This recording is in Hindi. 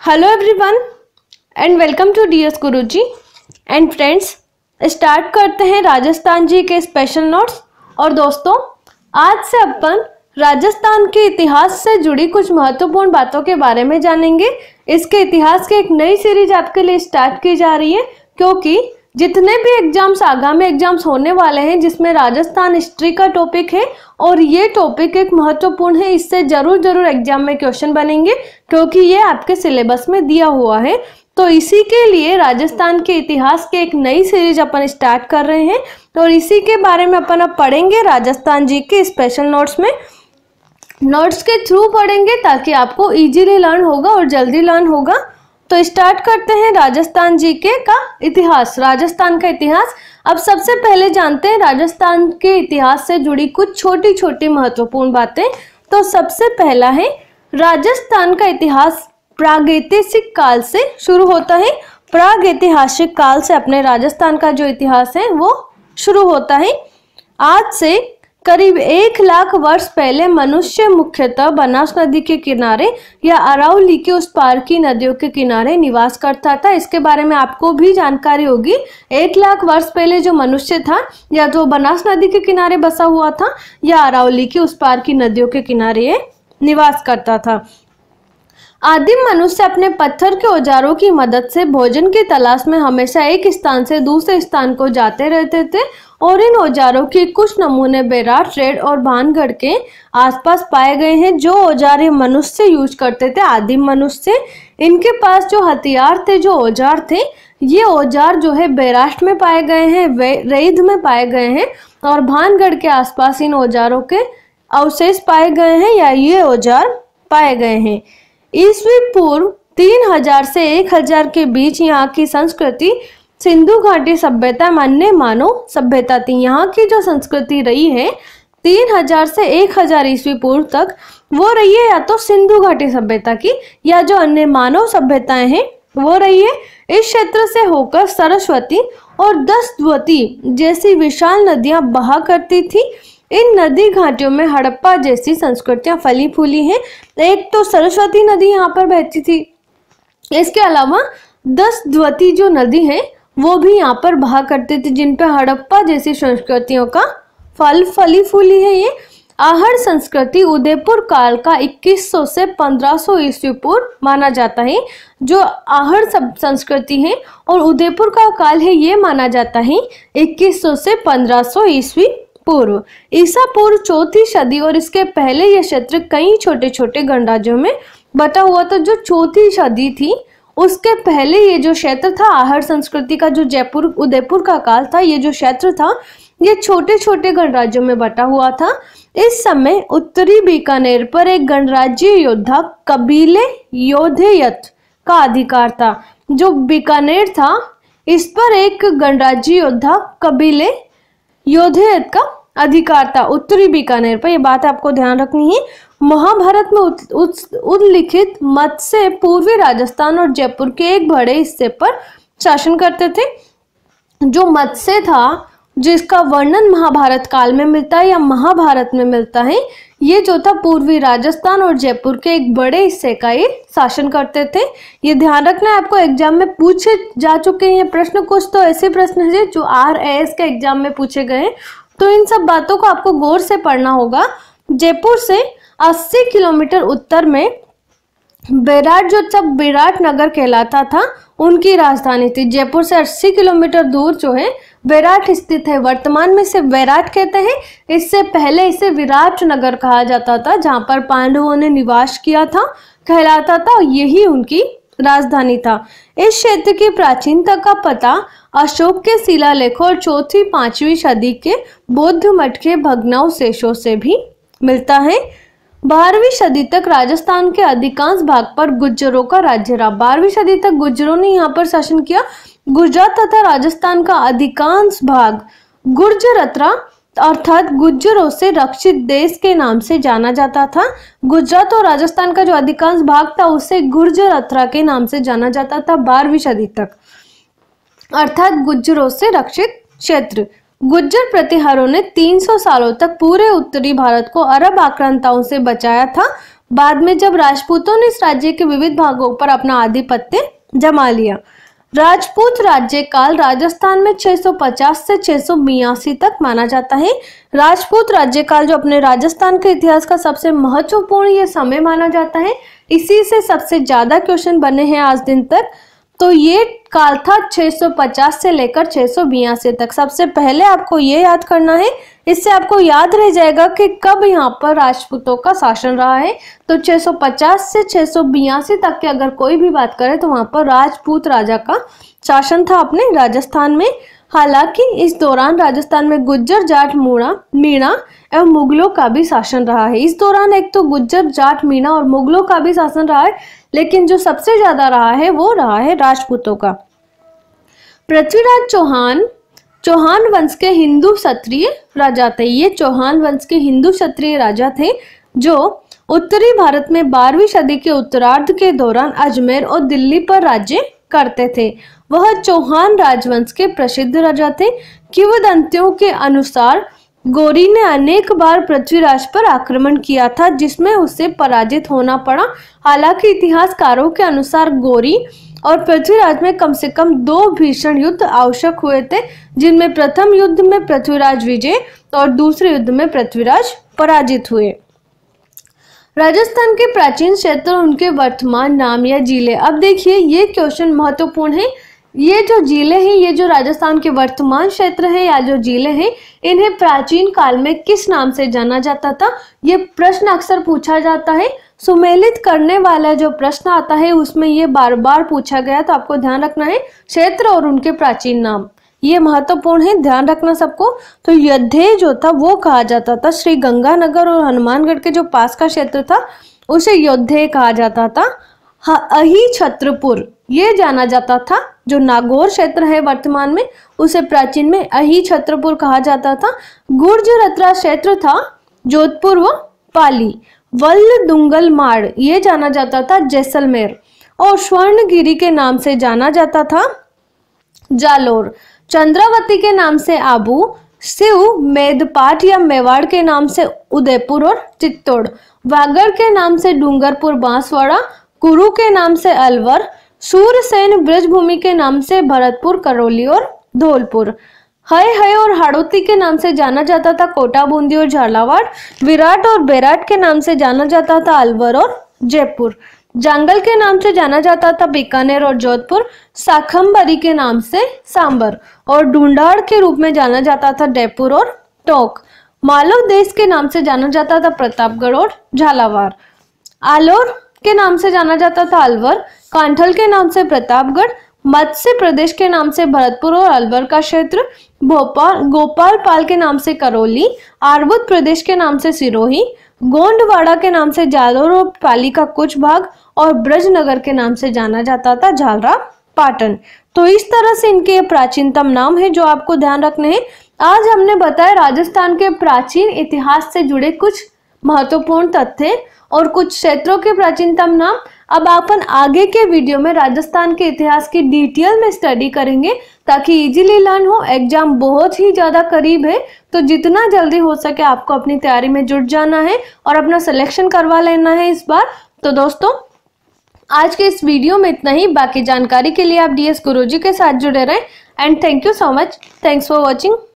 Hello everyone and welcome to DS Guruji and friends. Start करते हैं राजस्थान जी के स्पेशल नोट्स। और दोस्तों, आज से अपन राजस्थान के इतिहास से जुड़ी कुछ महत्वपूर्ण बातों के बारे में जानेंगे। इसके इतिहास की एक नई सीरीज आपके लिए स्टार्ट की जा रही है, क्योंकि जितने भी एग्जाम्स आगामी एग्जाम्स होने वाले हैं जिसमें राजस्थान हिस्ट्री का टॉपिक है और ये टॉपिक एक महत्वपूर्ण है, इससे जरूर एग्जाम में क्वेश्चन बनेंगे क्योंकि ये आपके सिलेबस में दिया हुआ है। तो इसी के लिए राजस्थान के इतिहास की एक नई सीरीज अपन स्टार्ट कर रहे हैं और इसी के बारे में अपन अब पढ़ेंगे राजस्थान जी के स्पेशल नोट्स में। नोट्स के थ्रू पढ़ेंगे ताकि आपको इजीली लर्न होगा और जल्दी लर्न होगा। तो स्टार्ट करते हैं राजस्थान जी के का इतिहास, राजस्थान का इतिहास। अब सबसे पहले जानते हैं राजस्थान के इतिहास से जुड़ी कुछ छोटी छोटी महत्वपूर्ण बातें। तो सबसे पहला है, राजस्थान का इतिहास प्रागैतिहासिक काल से शुरू होता है। प्रागैतिहासिक काल से अपने राजस्थान का जो इतिहास है वो शुरू होता है। आज से करीब 1 लाख वर्ष पहले मनुष्य मुख्यतः बनास नदी के किनारे या अरावली के उस पार की नदियों के किनारे निवास करता था। इसके बारे में आपको भी जानकारी होगी। 1 लाख वर्ष पहले जो मनुष्य था या तो बनास नदी के किनारे बसा हुआ था या अरावली के उस पार की नदियों के किनारे निवास करता था। आदिम मनुष्य अपने पत्थर के औजारों की मदद से भोजन की तलाश में हमेशा एक स्थान से दूसरे स्थान को जाते रहते थे और इन औजारों के कुछ नमूने बेराट, रेड और भानगढ़ के आसपास पाए गए हैं। जो औजार ये मनुष्य यूज करते थे, आदिम मनुष्य, इनके पास जो हथियार थे, जो औजार थे, ये औजार जो है बेराट में पाए गए हैं, रेद में पाए गए हैं और भानगढ़ के आसपास इन औजारों के अवशेष पाए गए हैं या ये औजार पाए गए हैं। ईस्वी पूर्व 3000 से 1000 के बीच यहाँ की संस्कृति सिंधु घाटी सभ्यता अन्य मानव सभ्यता थी। यहाँ की जो संस्कृति रही है 3000 से 1000 ईस्वी पूर्व तक वो रही है या तो सिंधु घाटी सभ्यता की या जो अन्य मानव सभ्यताएं हैं वो रही है। इस क्षेत्र से होकर सरस्वती और दसद्वती जैसी विशाल नदियां बहा करती थी। इन नदी घाटियों में हड़प्पा जैसी संस्कृतियां फली फूली हैं। एक तो सरस्वती नदी यहाँ पर बहती थी, इसके अलावा दसद्वती जो नदी है वो भी यहाँ पर बहा करती थी, जिन पे हड़प्पा जैसी संस्कृतियों का फली फूली है। ये आहड़ संस्कृति उदयपुर काल का 2100 से 1500 ईस्वी पूर्व माना जाता है। जो आहड़ संस्कृति है और उदयपुर का काल है ये माना जाता है 2100 से 1500 ईस्वी पूर्व। ईसा पूर्व 4वीं सदी और इसके पहले यह क्षेत्र कई छोटे छोटे गणराज्यों में बटा हुआ था। जो 4वीं सदी थी उसके पहले ये जो क्षेत्र था आहड़ संस्कृति का, जो जयपुर उदयपुर का काल था, ये जो क्षेत्र था ये छोटे छोटे गणराज्यों में बटा हुआ था। इस समय उत्तरी बीकानेर पर एक गणराज्य योद्धा कबीले योधेयत का अधिकार था। जो बीकानेर था इस पर एक गणराज्य योद्धा कबीले योधेयत का अधिकार था उत्तरी बीकानेर पर। यह बात आपको ध्यान रखनी है। महाभारत में उल्लिखित मत्स्य पूर्वी राजस्थान और जयपुर के एक बड़े हिस्से पर शासन करते थे। जो मत्स्य था जिसका वर्णन महाभारत काल में मिलता है या महाभारत में मिलता है, ये जो था पूर्वी राजस्थान और जयपुर के एक बड़े हिस्से का ये शासन करते थे। ये ध्यान रखना है, आपको एग्जाम में पूछे जा चुके हैं प्रश्न। कुछ तो ऐसे प्रश्न है जो RAS के एग्जाम में पूछे गए, तो इन सब बातों को आपको गौर से पढ़ना होगा। जयपुर से 80 किलोमीटर उत्तर में बेराट, जो तब विराट नगर कहलाता था, उनकी राजधानी थी। जयपुर से 80 किलोमीटर दूर जो है बेराट स्थित है। वर्तमान में इसे बेराट कहते हैं, इससे पहले इसे विराट नगर कहा जाता था, जहां पर पांडवों ने निवास किया था कहलाता था, यही उनकी राजधानी था। इस क्षेत्र की प्राचीनता का पता अशोक के शिलालेखों और 4वीं-5वीं सदी के बौद्ध मठ के भग्नावशेषों से भी मिलता है। 12वीं सदी तक राजस्थान के अधिकांश भाग पर गुर्जरों का राज्य रहा। 12वीं सदी तक गुर्जरों ने यहाँ पर शासन किया। गुजरात तथा राजस्थान का अधिकांश भाग गुर्जरत्रा अर्थात गुर्जरों से रक्षित देश के नाम से जाना जाता था। गुजरात और राजस्थान का जो अधिकांश भाग था उसे गुर्जरत्रा के नाम से जाना जाता था 12वीं सदी तक, अर्थात गुर्जरों से रक्षित क्षेत्र। गुर्जर प्रतिहारों ने 300 सालों तक पूरे उत्तरी भारत को अरब आक्रांताओं से बचाया था। बाद में जब राजपूतों ने इस राज्य के विविध भागों पर अपना आधिपत्य जमा लिया। राजपूत राज्य काल राजस्थान में 650 से 682 तक माना जाता है। राजपूत राज्य काल जो अपने राजस्थान के इतिहास का सबसे महत्वपूर्ण ये समय माना जाता है। इसी से सबसे ज्यादा क्वेश्चन बने हैं आज दिन तक। तो ये काल था 650 से लेकर 682 तक। सबसे पहले आपको ये याद करना है, इससे आपको याद रह जाएगा कि कब यहाँ पर राजपूतों का शासन रहा है। तो 650 से 682 तक की अगर कोई भी बात करे तो वहां पर राजपूत राजा का शासन था अपने राजस्थान में। हालांकि इस दौरान राजस्थान में गुज्जर, जाट, मीणा एवं मुगलों का भी शासन रहा है। इस दौरान एक तो गुज्जर, जाट, मीणा और मुगलों का भी शासन रहा है, लेकिन जो सबसे ज्यादा रहा है वो रहा है राजपूतों का। पृथ्वीराज चौहान वंश के हिंदू क्षत्रिय राजा थे। ये चौहान वंश के हिंदू क्षत्रिय राजा थे जो उत्तरी भारत में 12वीं सदी के उत्तरार्ध के दौरान अजमेर और दिल्ली पर राज्य करते थे। वह चौहान राजवंश के प्रसिद्ध राजा थे। किंवदंतियों के अनुसार गौरी ने अनेक बार पृथ्वीराज पर आक्रमण किया था, जिसमें उसे पराजित होना पड़ा। हालांकि इतिहासकारों के अनुसार गौरी और पृथ्वीराज में कम से कम 2 भीषण युद्ध आवश्यक हुए थे, जिनमें प्रथम युद्ध में पृथ्वीराज विजय और दूसरे युद्ध में पृथ्वीराज पराजित हुए। राजस्थान के प्राचीन क्षेत्र और उनके वर्तमान नाम या जिले। अब देखिए ये क्वेश्चन महत्वपूर्ण है। ये जो जिले हैं, ये जो राजस्थान के वर्तमान क्षेत्र है या जो जिले हैं, इन्हें प्राचीन काल में किस नाम से जाना जाता था? ये प्रश्न अक्सर पूछा जाता है। सुमेलित करने वाला जो प्रश्न आता है उसमें ये बार बार पूछा गया, तो आपको ध्यान रखना है क्षेत्र और उनके प्राचीन नाम, ये महत्वपूर्ण है, ध्यान रखना सबको। तो यद्धे जो था वो कहा जाता था। श्री गंगानगर और हनुमानगढ़ के जो पास का क्षेत्र था उसे योद्धे कहा जाता था। अही छत्रपुर ये जाना जाता था। जो नागौर क्षेत्र है वर्तमान में, उसे प्राचीन में अही छत्रपुर कहा जाता था। गुर्जरत्रा क्षेत्र था जोधपुर व पाली। वल्ल दुंगल माड़ ये जाना जाता था जैसलमेर। और स्वर्णगिरी के नाम से जाना जाता था जालोर। चंद्रावती के नाम से आबू। शिव मेदपाट या मेवाड़ के नाम से उदयपुर और चित्तौड़। वागड़ के नाम से डूंगरपुर बांसवाड़ा। कुरु के नाम से अलवर। सूरसेन ब्रजभूमि के नाम से भरतपुर, करौली और धौलपुर। हय और हाड़ौती के नाम से जाना जाता था कोटा, बूंदी और झालावाड़। विराट और बैराट के नाम से जाना जाता था अलवर और जयपुर। जांगल के नाम से जाना जाता था बीकानेर और जोधपुर। शाखंभरी के नाम से सांबर और ढूंढाड़ के रूप में जाना जाता था जयपुर और टोंक। मालव देश के नाम से जाना जाता था प्रतापगढ़ और झालावाड़। आलोर के नाम से जाना जाता था अलवर। कांठल के नाम से प्रतापगढ़। मत्स्य प्रदेश के नाम से भरतपुर और अलवर का क्षेत्र। गोपाल पाल के नाम से करौली। आरवुद प्रदेश के नाम से सिरोही। गोंडवाड़ा के नाम से जालोर और पाली का कुछ भाग। और ब्रजनगर के नाम से जाना जाता था झालरा पाटन। तो इस तरह से इनके प्राचीनतम नाम है जो आपको ध्यान रखने हैं। आज हमने बताया राजस्थान के प्राचीन इतिहास से जुड़े कुछ महत्वपूर्ण तथ्य और कुछ क्षेत्रों के प्राचीनतम नाम। अब अपन आगे के वीडियो में राजस्थान के इतिहास की डिटेल में स्टडी करेंगे ताकि इजीली लर्न हो। एग्जाम बहुत ही ज्यादा करीब है, तो जितना जल्दी हो सके आपको अपनी तैयारी में जुट जाना है और अपना सिलेक्शन करवा लेना है इस बार। तो दोस्तों आज के इस वीडियो में इतना ही। बाकी जानकारी के लिए आप DS गुरुजी के साथ जुड़े रहें। And thank you so much. Thanks for watching.